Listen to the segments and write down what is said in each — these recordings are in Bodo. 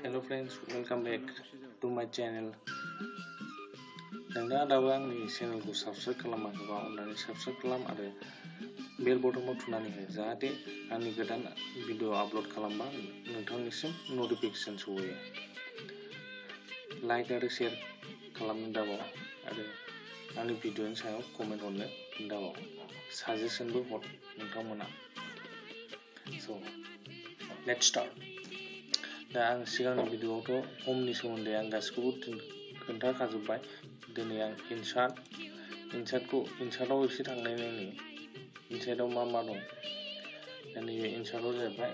Hello friends, welcome back to my channel. नोंथाङा दाबो आंनि चेनेलखौ साबस्क्राइब खालामाखैबा अन्नानै साबस्क्राइब खालाम आरो बेल बटनाव थुनानै हो जाहाथे आंनि गोदान भिडिअ आपल'ड खालामबा नोंथांनिसिम नटिफिकेसन सहैयो। लाइक आरो शेयार खालामनो दाबाव आरो आंनि भिडिअनि सायाव कमेन्ट हरनो दाबाव। साजेसनबो हर नोंथांमोना। स' लेट्स स्टार्ट। दा आं सिगांनि भिडिअआवथ' हमनि सोमोन्दै आं गासिखौबो खोन्थाखाजोब्बाय। दिनै आं इनसार्टआव एसे थांनाय नायनि इनसार्टआव मा दं। दा नैबे इनसार्टआव जाहैबाय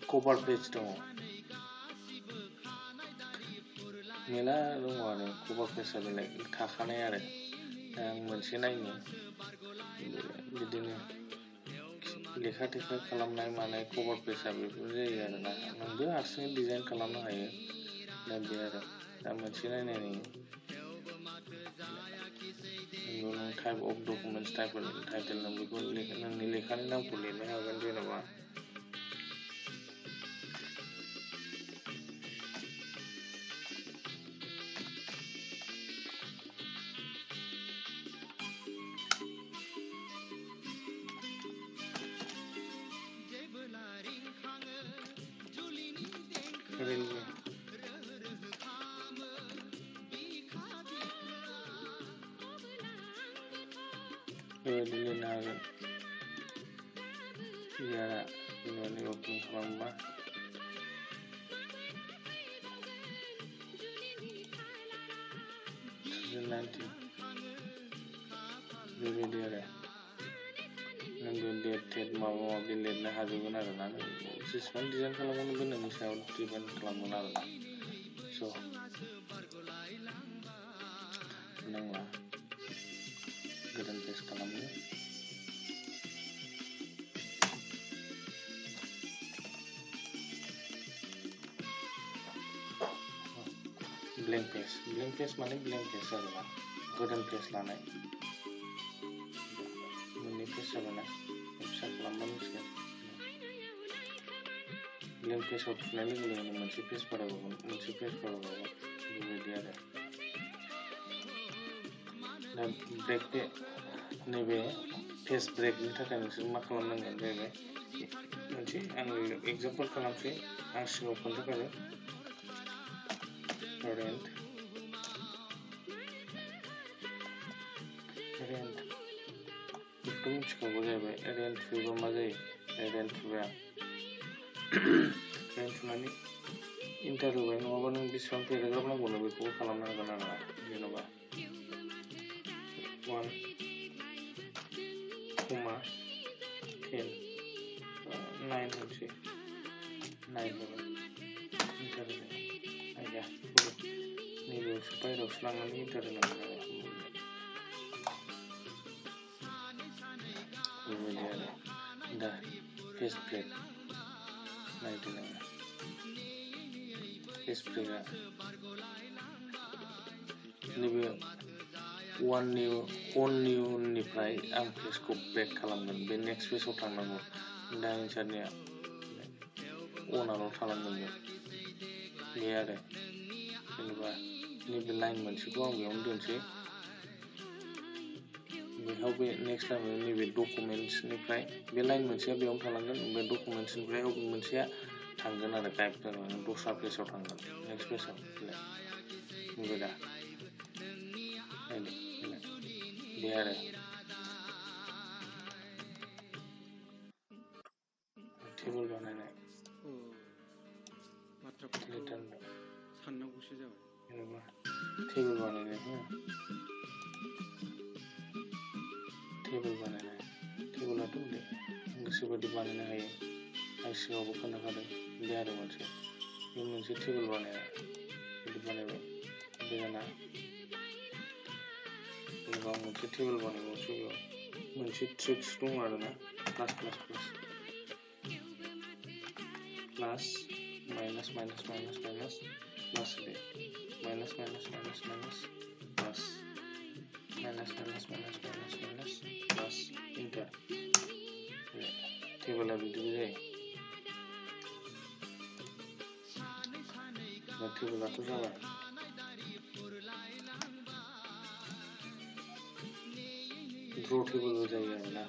कभार पेज दङ। मेला दङ आरो कभार पेजआ बेलेग थाखानाय आरो दा आं मोनसे नायनि बिदिनो लेखा टेखा खालामनाय मानाय कभार पेजआ बेफोर जायो आरोना नोंबो हारसिङै डिजाइन खालामनो हायो। दा बे आरो दा मोनसे नायनायनि नों टाइप अफ डकुमेन्टस टाइटेल नों बेखौ नोंनि लेखानि नामखौ लिरनो हागोन जेनेबा रेलवे बेबायदि लिरनो हागोन। यारा बेबायदि अपेन खालामबा बेबायदि आरो नोंबो डेट माबा माबि लिरनो हाजोबगोन आरोना नों जेसेबां डिजाइन खालामगोन बे नोंनि सायाव डिपेन्ड खालामगोन आरोना। स' नांला गोदान पेज खालामनो ब्लेंक पेज माने ब्लेंक पेज आरोना गोदान पेज लानाय मोननै पेज जाबायना फिसा खालामबा मिथिगोन। ब्लेंक पेजआव थुनाय लोगो लोगोनो मोनसे पेज बारायबावगोन बेबायदि आरो दा नैबे पेज ब्रेकनि थाखाय नोंसोर मा खालामनांगोन जाहैबाय मोनसे आं एगजामपोल खालामसै आं सिगाङाव खोन्थाखाबाय रेन्ट बेखौ मिथिखागौ जाहैबाय रेन्ट फैबा मा जायो रेन्ट फैबा रेन्ट फैनानै इन्टार होबाय नङाबा नों बेसेबां पेराग्राफ नांगौनो बेखौबो खालामनो हागोन आरोना जेन'बा 1,10 9 होनसै 9 होबाय इन्टार होबाय आइया नैबेयावसो बायह्रायावसो लांनानै इन्टार होनांगोन आरो बेबायदि आरो दा पेज ब्रेक नायदो नोङो पेज ब्रेकआ नैबे अननि उननिफ्राय आं पेजखौ ब्रेक खालामगोन बे नेक्स्ट पेजाव थांनांगौ दा इनसार्टनिया अनाल' थालांगोन बे आरो जेनेबा नैबे लाइन मोनसेखौ आं बेयावनो दोनसै बेयाव बे नेक्स्ट लाइन नैबे डकुमेन्ट्सनिफ्राय बे लाइन मोनसेया बेयावनो थालांगोन ओमफ्राय डकुमेन्ट्सनिफ्राय मोनसेया थांगोन आरो गाइड जागोन दस्रा पेजाव थांगोन नेक्स्ट पेजाव नुबाय दा बे आरो टेबोल बानायनाय साननांगौसो जाबाय जेनेबा टेबोल बानायनाय टेबोलाथ' गोसोबायदि बानायनो हायो आं सिगाङावबो खोन्थाखादों बे आरो मोनसे टेबोल बानायनाय बिदि बानायबाय बेना जेनेबा आं मोनसे टेबोल बानायबावसै बेयाव मोनसे ट्रिक्स दं आरोना प्लास माइनास प्लास बे माइनास प्लास माइनास प्लास इन्टार टेबोला बिदिबो जायो टेबोलाथ' जाबाय ड्र टेबोलबो जायो आरोना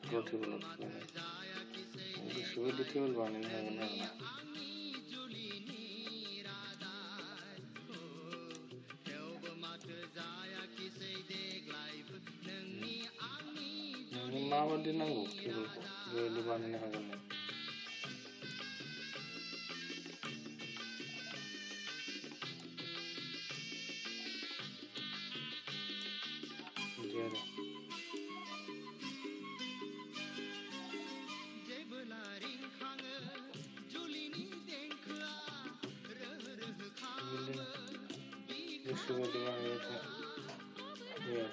ड्र टेबोलाव गोसोबायदि टेबोल बानायनो हागोन आरोना नोंनो माबायदि नांगौ टेबोलखौ बेबायदि बानायनो हागोन नों बिदि आरो गोसोबायदि बानायबाय बे आरो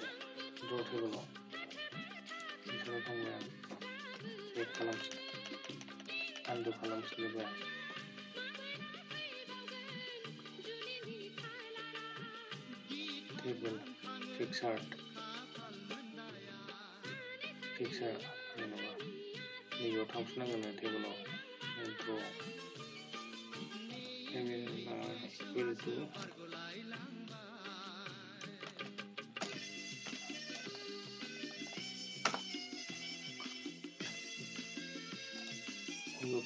ड्र टेबोलाव बिसोराव थांबाय आं चेक खालामसै आनडु खालामफिनजोब्बाय टेबोल पिक्सार्ट जेनेबा नैबेयाव थांफिननांगोन टेबोलाव ड्र इनटु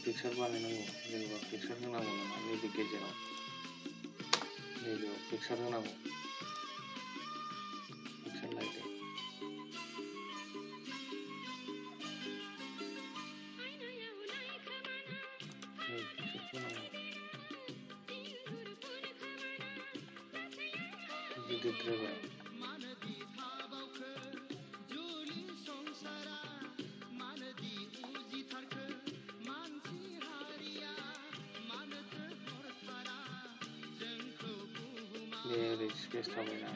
पिक्सार बानायनांगौ जेनेबा पिक्सार होनांगौ नोंहा नैबे गेजेराव नैबेयाव पिक्सार होनांगौ पिक्सार लायदो गिदिरद्रायबाय बे ओरै स्पेस थाबायना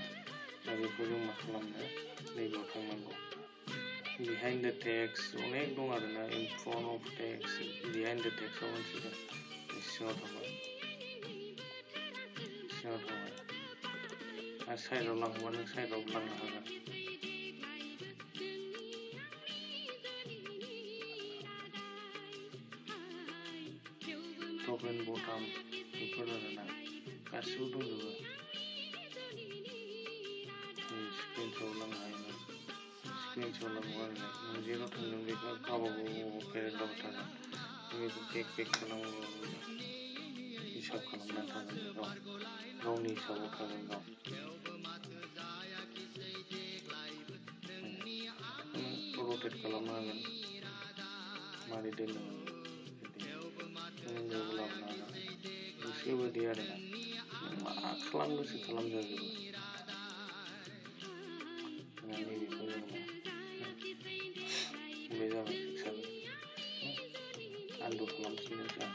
दा बेखौ जों मा खालामनो नैबेयाव थांनांगौ behind the text अनेक दं आरोना in front of text behind the text आव मोनसे सिङाव थाबाय आरो साइडआव लांबा नों साइडआव लांनो हागोन टप एन्ड बटम बेफोर आरोना गासिबो दंजोबो स्क्रिनशट लांनो हायोमोन स्क्रिनशट लांबा आरोना नों जेराव थांदों बेखौ गावबागाव पेरेग्राफ थागोन बेखौ बेक खालामोबा हिसाब खालामनानै थागोन गावनि हिसाबाव थागोन गाव रटेट खालामनो हागोन मारै दोननो बेयाव लाबोनो हागोन गोसोबायदि आरोना नों मा खालाम गोसो खालामजाजोबो नैबेखौ जेनेबा बे जाबाय पिक्सार आनडु खालामफिननोसै आं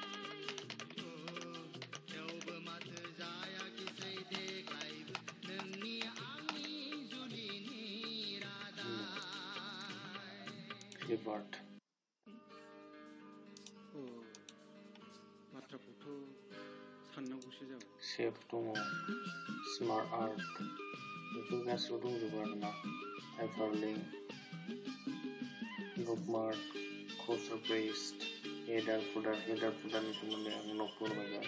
क्लिपआर्ट सेफ दङ स्मार्ट आर्ट बेफोर गासिबो दंजोबो आरोना hyperlink bookmark cursor paste header फुटारनि सोमोन्दै आं उनाव फोरमायगोन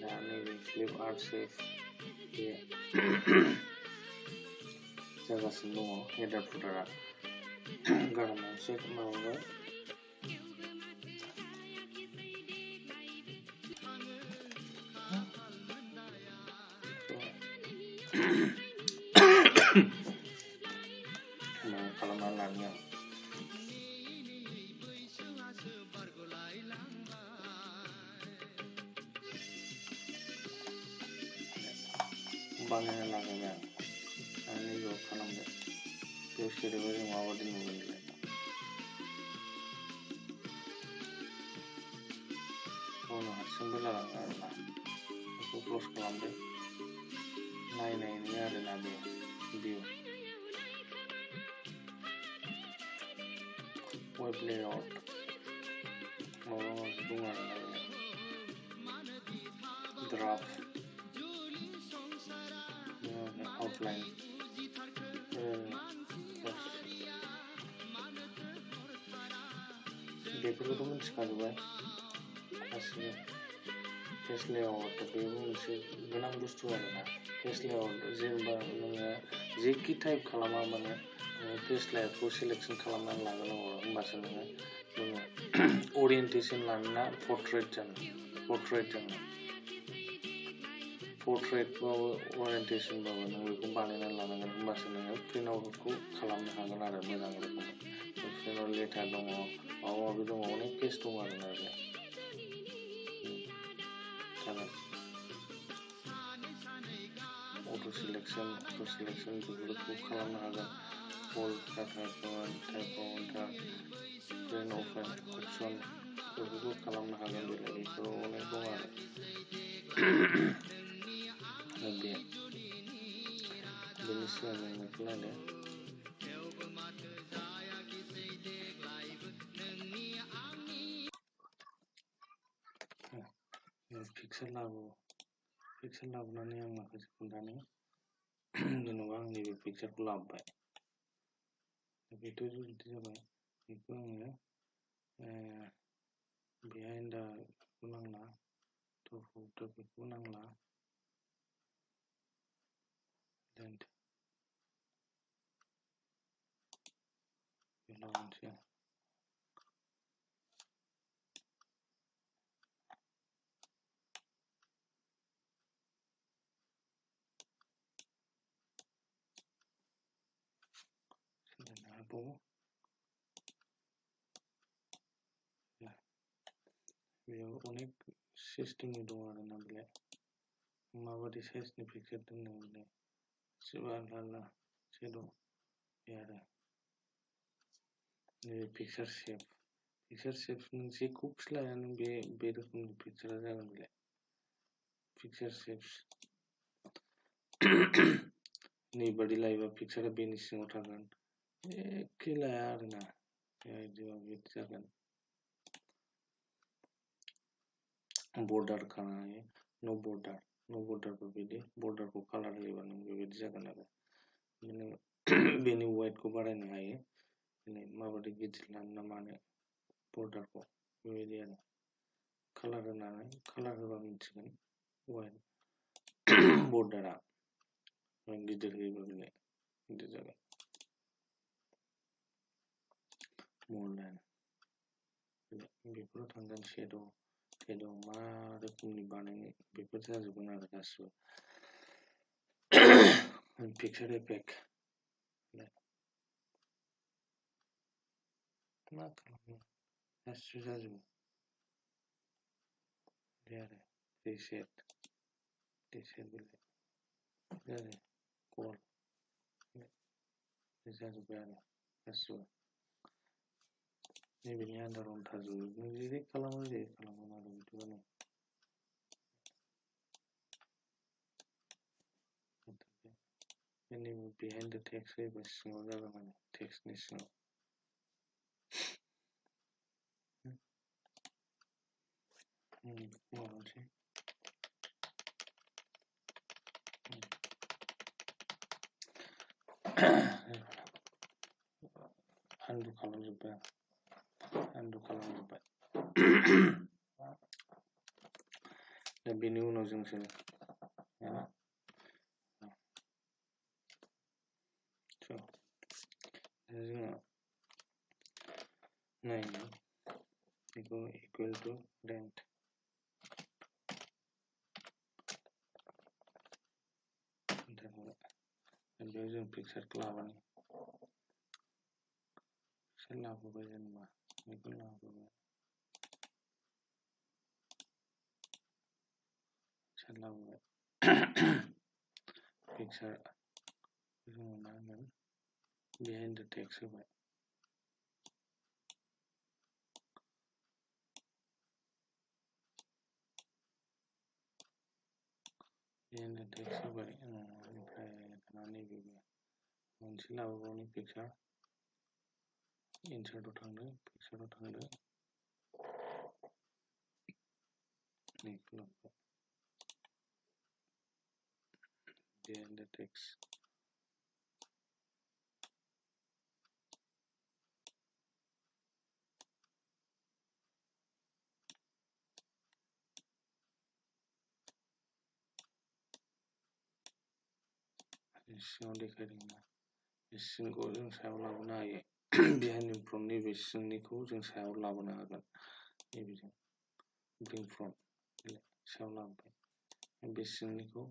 दा नैबे क्लिप आर्ट सेफ बे जागासिनो दङ हेडार फुटारा गारामा एसे माबाबाय खालामना लानि आं बानायना लागायबाय आं आरो नैबेयाव खालामदो बेयाव सोदोबा जों माबायदि नुगोन बेलाय गावनो हारसिंबो जालाङो आरोना बेखौ क्लस खालामदो नायनायनि आरोना बे भिउ वेब लेआउट माबा माबि दं आरोना बेयाव ड्राफ्ट आउटलाइन बेफोरखौथ' मिथिखाजोबबाय गासिबो फेस लेआउट बेबो मोनसे गोनां बुस्थु आरोना फेस लेआउट जेनेबा नोङो जेखि टाइप खालामा माने नोङो फेस लेआउटखौ सिलेक्सन खालामनानै लाग्रोनांगौ होमबासो नोङो ओरिएन्टेसन लानोना पर्ट्रेट जानो पर्ट्रेटबाबो ओरिएन्टेसनबाबो नों बेखौ बानायनानै लानांगोन होमबासो नोङो प्रिन्ट आउटखौ खालामनो हागोन आरो मोजां रोखोमै प्रिन्टआव लेटार दङ माबा माबि दङ अनेक पेज दङ आरोना बे जागोन अट' सिलेक्सन बेफोरखौ खालामनो हागोन बोल्ड टाइप काउन्टार प्रिन्ट अपेन अपसन बेफोरखौ खालामनो हागोन बेफोराव अनेक दं आरो बेनि सिगां जों बेखौ नायदो पिक्सार लाबोनानै आं माखासे खोन्थानो जेनेबा आं नैबे पिक्सारखौ लाबोबाय बेथ' जुदि जाबाय बेखौ आङो बिहाइन्ड बेखौ नांला बेखौ नांला लेन्थ लाबोनोसै हाबावो बेयाव अनेक सिस्टेमनि दं आरोना बेलाय माबायदि साइजनि पिक्सार दोननो बेलाय सोरबा आलदा आलदा दं बे आरो नैबे पिक्सार शेप नों जेखौखि लाया नों बे रोखोमनि पिक्सारा जागोन बेलाय पिक्सार शेप्स नैबादि लायोबा पिक्सारा बेनि सिङाव थागोन एखे लाया आरोना बेबायदि जागोन बर्डार खालामनो नो बर्डार बेबायदि बर्डारखौ कालार होयोबा नों बेबायदि जागोन आरो नों बेनि वाइडखौ बारायनो हायो माबायदि गिदिर लानो ना मानो बर्डारखौ बेबायदि आरो कालार होबा मिथिगोन वाइड बर्डारा गिदिर होयोबा बेलाय गिदिर जागोन मरलाइन बेफोराव थांगोन शेड' मा रोखोमनि बानायनो बेफोर जाजोबगोन आरो गासिबो पिक्सार इफेक्ट मा खालामनो गासिबो जाजोबो बे आरो रिसेट बेलाय जाबाय कल जाजोब्बाय आरो गासिबो नैबेनि आन्दारावनो थाजोबो नों जेरै खालामो आरो बिदिबानो नैबे बिहाइन्ड द टेक्स्ट होयोबा सिङाव जागोन माने टेक्स्टनि सिङाव माबानोसै आन्डु खालामजोब्बाय दा बेनि उनाव जोंसो जोङो नायनो बेखौ इकुवेल टु रेन्ट बेयाव जों पिक्सारखौ लाबोबाय जेनेबा बेखौ लाबोबाय पिक्सार जोङो मा होनगोन बिहाइन्ड द टेक्स्ट होबाय बिहाइन्ड द टेक्स्ट होबाय ओमफ्राय दाना नैबे मोनसे लाबोबावनि पिक्सार इनसार्टआव थांदो पिक्साराव थांदो नैखौ लाबोबाय बिहाइन्ड द टेक्स्ट सिङाव देखायदोंना बे सिनखौ जों सायाव लाबोनो हायो behind in front नैबे सिंनिखौ जों सायाव लाबोनो हागोन नैबेजों bring front सायाव लाबोबाय बे सिंनिखौ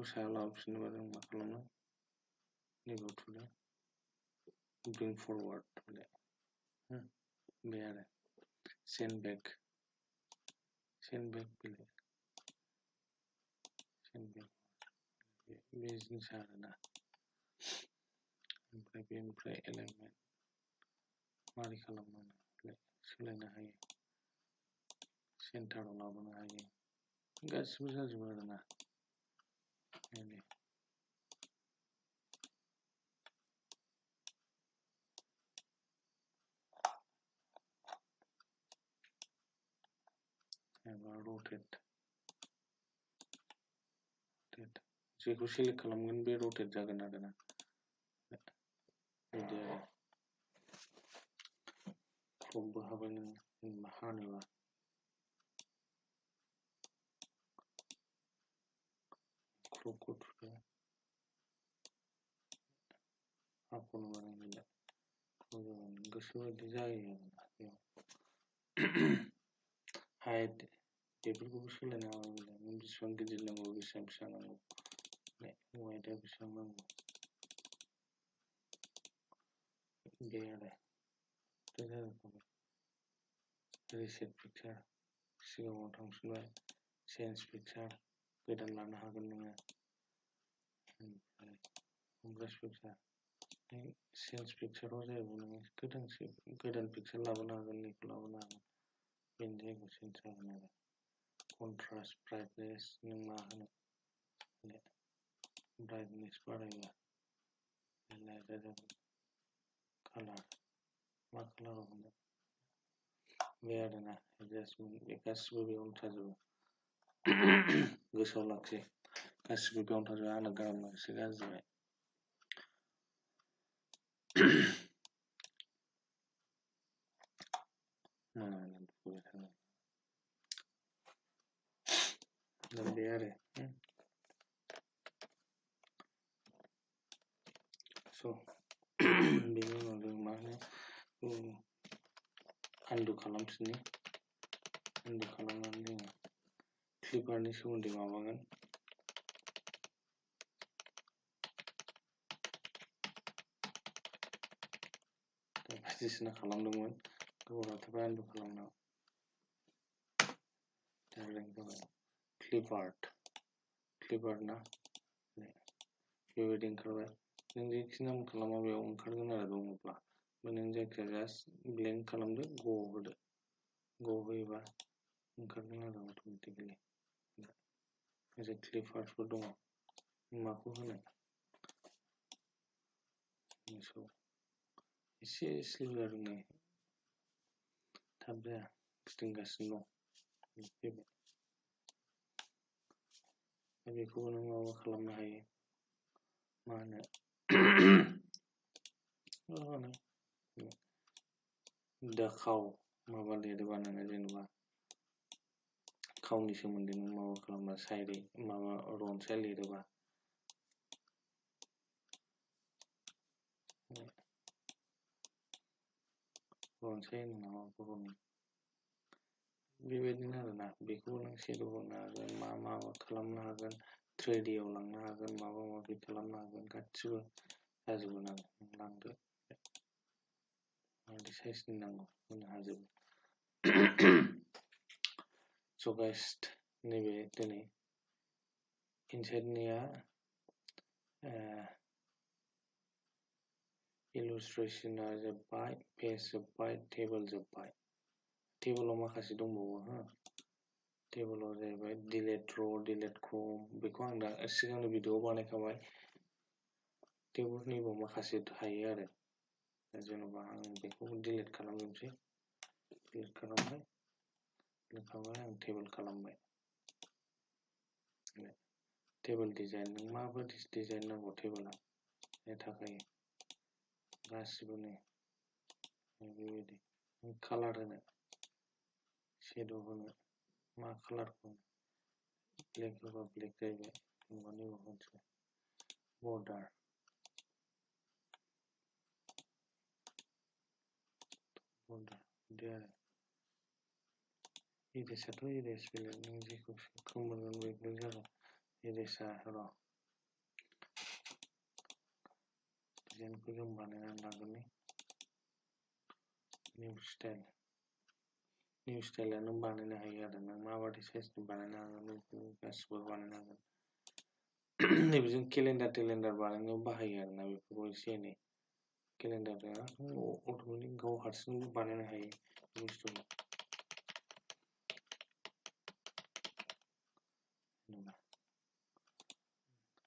सायाव लाबोफिनोबा जों मा खालामो नैबेयाव थुदो bring forward बे आरो send back बेलाय send back बे जिनिसा आरोना ओमफ्राय बेनिफ्राय alignment मारै खालामनो सोलायनो हायो सेन्टाराव लाबोनो हायो गासिबो जाजोबो आरोना एबा rotate जेखौ सेलेक्ट खालामगोन बे rotate जागोन आरोना बिदि आरो क्रपबो हाबाय नोङो हानोबा क्रपखौ थुदो हाख'नोबा नों गोसोबायदि जायो आरोना बेयाव हाइट बेफोरखौबो सोलायनो हागोन नों बेसेबां गिदिर नांगौ बेसेबां फिसा नांगौ वाइटआ बेसेबां नांगौ बे आरो रिसेट पिक्सार सिगाङाव थांफिनबाय चेन्ज पिक्सार गोदान लानो हागोन नोङो ओमफ्राय कमप्रेस पिक्सार चेन्ज पिक्साराव जाहैबाय नोङो गोदान पिक्सार लाबोनो हागोन नैखौ लाबोनो हागोन बेनि जायगायाव चेन्ज जागोन आरो कन्ट्रास्ट ब्राइटनेस नों मा होनो ब्राइटनेस बारायबा लाइटआ जागोन कालार मा कालाराव होनो बे आरोना एडजास्टमेन्ट बे गासिबो बेयावनो थाजोबो गोसोआव लाखि गासिबो बेयावनो थाजोबो आंना गारामा एसे गाज्रि जाबाय बे आरो स' बेनि उनाव जों मा होनो आनडु खालामनानै जोङो क्लिपारनि सोमोन्दै माबागोन बायदिसिना खालामदोंमोन गोबाव थाबाय आनडु खालामनायाव क्लिपार ना बेबायदि ओंखारबाय नों जेखि नाम खालामा बेयाव ओंखारगोन आरो दङब्ला नों जायखिया जास्ट ब्लेंक खालामदो ग होदो ग होयोबा ओंखारगोन आरो अट'मेटिकेलि ओरै क्लिपारफोर दङ माखौ होनो एसे स्ल' जादों नै थाब जाया फिदिंगासिनो दं फैबाय बेखौबो नों माबा खालामनो हायो मा होनो दा खाव माबा लिरोबा नोङो जेनेबा खावनि सोमोन्दै नों माबा खालामबा साइरि माबा रनसाय लिरोबा रनसाय होनो नामा बर'नि बेबायदिनो आरोना बेखौ नों सेद' होनो हागोन माबा खालामनो हागोन 3Dआव लांनो हागोन माबा माबि खालामनो हागोन गासिबो जाजोबगोन आरो नों लांदो माबायदि साइजनि नांगौ होनो हाजोबो स' गाइस नैबे दिनै इनसाइडनिया इलुस्ट्रेसना जोब्बाय पेज जोब्बाय टेबोल जोब्बाय टेबोलाव माखासे दंबावो टेबोलाव जाहैबाय डिलेट र' डिलेट क्रम बेखौ आं दा सिगांनि भिडिअ'आव बानायखाबाय थेवबो नैबाव माखासे थायो आरो जेन'बा आं बेखौ डिलेट खालामजोबसै डिलेट खालामबाय आं टेबोल खालामबाय टेबोल डिजाइन नों माबायदि डिजाइन नांगौ टेबोला थाखायो गासिबो नै बेबायदि कालार होनो शेड' होनो मा कालारखौ ब्लेक होबा ब्लेक जाहैबाय border there इरेसाथ' इरेस बेलेग नों जेखौ मोनगोन बेखौनो जागोन इरेसा र' डिजाइनखौ जों बानायनानै लागोन निउ स्टाइला नों बानायनो हायो आरो नों माबायदि साइजनि बानायनो हागोन बेखौ गासिबो बानायनो हागोन नैबे जों केलेन्डार बानायनायाव बाहायो आरोना बेफोरखौ एसे एनै केलेन्डारा अट'मेटिक गाव हारसिं बानायनो हायो बुस्थुखौ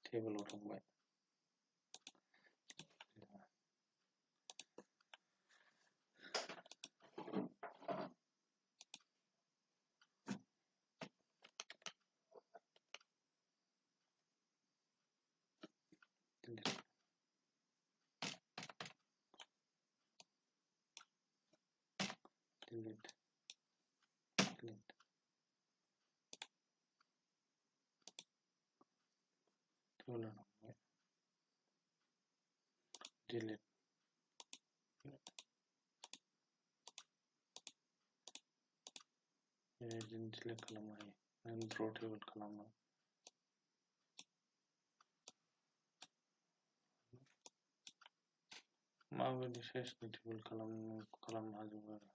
टेबोलाव थांबाय delete टेबोलाव थांबाय delete बिदिनो डिलिट खालामनो हायो ड्र टेबोल खालामनो माबायदि साइजनि टेबोल खालामनो हाजोबो आरो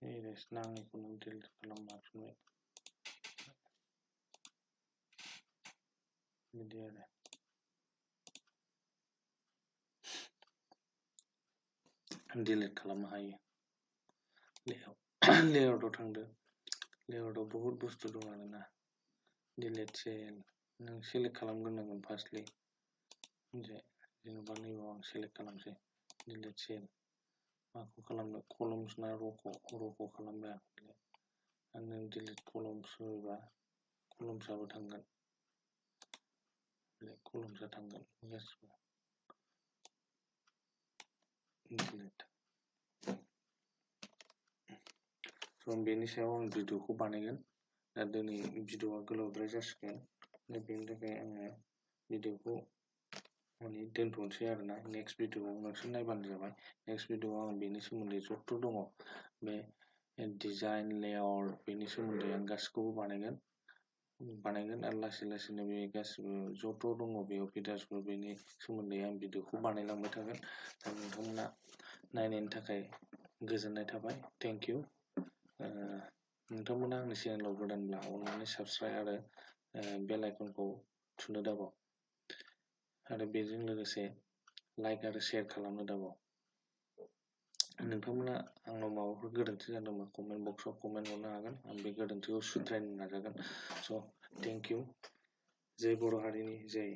इरेस नाङैखौ नों डिलिट खालामनो हाफिनबाय बिदि आरो डिलिट खालामनो हायो लेआउटआव थांदो लेआउटआव बहुत बुस्थु दं आरोना डिलिट सेल नों सेलेक्ट खालामग्रोनांगोन फार्स्टलि जेनेबा नैबाव आं सेलेक्ट खालामसै डिलिट सेल माखौ खालामनो कलम्स ना र'खौ खालामबाय आं नों डिलिट कलम्स होयोबा कलम्सआबो थांगोन कलम्सआ थांगोन गासिबो डिलिट स' बेनि सायाव आं भिडिअखौ बानायगोन दा दिनै भिडिअआ गोलावद्राय जासिगोन बेनि थाखाय आङो भिडिअखौ माने दोनथ'नोसै आरोना नेक्स्ट भिडिअआव नोंसोर नायबानो जाबाय नेक्स्ट भिडिअआव आं बेनि सोमोन्दै जथ' दङ बे डिजाइन लेआउट बेनि सोमोन्दै आं गासिखौबो बानायगोन आरो लासै लासैनो बे गासिबो जथ' दङ बेयाव भिडिअसफोर बेनि सोमोन्दै आं भिडिअखौ बानायलांबाय थागोन दा नोंथांमोना नायनायनि थाखाय गोजोननाय थाबाय थेंक इउ नोंथांमोना आंनि चेनेलाव गोदानब्ला अननानै साबस्क्राइब आरो बेल आइकनखौ थुनो दाबाव आरो बेजों लोगोसे लाइक आरो शेयार खालामनो दाबाव नोंथांमोना आंनाव माबाफोर गोरोन्थि जादोंबा कमेन्ट बक्सआव कमेन्ट हरनो हागोन आं बे गोरोन्थिखौ सुद्रायनो नाजागोन स' थेंक इउ जय बर' हारिनि जय